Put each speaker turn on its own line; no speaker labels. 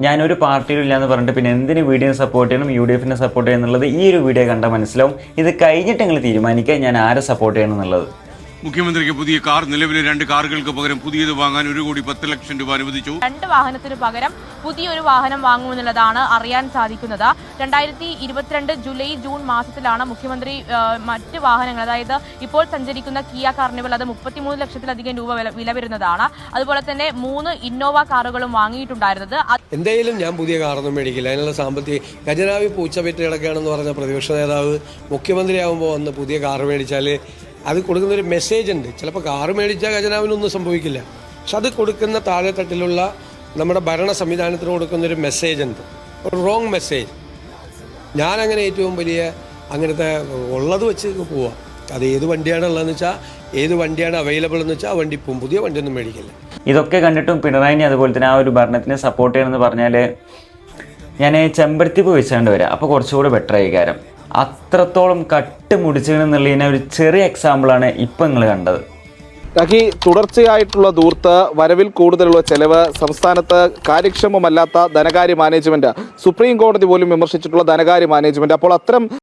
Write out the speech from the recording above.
ഞാനൊരു പാർട്ടിയിലും ഇല്ലാന്ന് പറഞ്ഞിട്ട് പിന്നെ എന്തിന് വീഡിയോ സപ്പോർട്ട് ചെയ്യണം, UDF സപ്പോർട്ട് ചെയ്യണം എന്നുള്ളത് ഈ ഒരു വീഡിയോ കണ്ടാൽ മനസ്സിലാവും. ഇത് കഴിഞ്ഞിട്ട് നിങ്ങൾ തീരുമാനിക്കുക ഞാൻ ആരെ സപ്പോർട്ട് ചെയ്യണം എന്നുള്ളത്.
മുഖ്യമന്ത്രിക്ക് പുതിയ കാർ, നിലവിലെ 2 കാറുകൾക്ക് പകരം പുതിയത് വാങ്ങാൻ 1,10,00,000 രൂപ അനുവദിച്ചു.
2 വാഹനത്തിന് പകരം പുതിയൊരു വാഹനം വാങ്ങുമെന്നുള്ളതാണ് അറിയാൻ സാധിക്കുന്നത്. 2022 ജൂലൈ ജൂൺ മാസത്തിലാണ് മുഖ്യമന്ത്രി മറ്റ് വാഹനങ്ങൾ, അതായത് ഇപ്പോൾ സഞ്ചരിക്കുന്ന കിയ കാർണിവൽ, അത് 33 ലക്ഷത്തിലധികം രൂപ വില വരുന്നതാണ്. അതുപോലെ തന്നെ 3 ഇന്നോവ കാറുകളും വാങ്ങിയിട്ടുണ്ടായിരുന്നത്.
എന്തായാലും ഞാൻ പുതിയ കാറൊന്നും മേടിക്കില്ല. അതിനുള്ള സാമ്പത്തിക ഖജനാവി പൂച്ചപെറ്റ് കിടക്കുകയാണെന്ന് പറഞ്ഞ പ്രതിപക്ഷ നേതാവ് മുഖ്യമന്ത്രിയാകുമ്പോൾ വന്ന് പുതിയ കാറ് മേടിച്ചാൽ അത് കൊടുക്കുന്നൊരു മെസ്സേജ് ഉണ്ട്. ചിലപ്പോൾ കാറ് മേടിച്ചാൽ ഖജനാവിനൊന്നും സംഭവിക്കില്ല, പക്ഷെ അത് കൊടുക്കുന്ന താഴെത്തട്ടിലുള്ള നമ്മുടെ ഭരണ സംവിധാനത്തിന് കൊടുക്കുന്നൊരു മെസ്സേജ് ഉണ്ട്, ഒരു റോങ് മെസ്സേജ്. ഞാനങ്ങനെ ഏറ്റവും വലിയ അങ്ങനത്തെ ഉള്ളത് വെച്ച് പോവാം. അത് ഏത് വണ്ടിയാണ് ഉള്ളതെന്ന് വെച്ചാൽ, ഏത് വണ്ടിയാണ് അവൈലബിൾ എന്ന് വെച്ചാൽ ആ വണ്ടി പോവും. പുതിയ വണ്ടിയൊന്നും മേടിക്കില്ല.
ഇതൊക്കെ കണ്ടിട്ടും പിണറായിനെ അതുപോലെ തന്നെ ആ ഒരു ഭരണത്തിനെ സപ്പോർട്ട് ചെയ്യണമെന്ന് പറഞ്ഞാൽ ഞാൻ ചെമ്പരത്തിപ്പ് വെച്ചുകൊണ്ട് വരാം. അപ്പോൾ കുറച്ചുകൂടെ ബെറ്റർ ആയിക്കാരം. അത്രത്തോളം കട്ട് മുടിച്ചെന്നുള്ളതിനെ ഒരു ചെറിയ എക്സാമ്പിളാണ് ഇപ്പം നിങ്ങൾ കണ്ടത്.
രാഖി, തുടർച്ചയായിട്ടുള്ള ദൂർത്ത്, വരവിൽ കൂടുതലുള്ള ചെലവ്, സംസ്ഥാനത്ത് കാര്യക്ഷമമല്ലാത്ത ധനകാര്യ മാനേജ്മെന്റ്, സുപ്രീം കോടതി പോലും വിമർശിച്ചിട്ടുള്ള ധനകാര്യ മാനേജ്മെന്റ്. അപ്പോൾ അത്തരം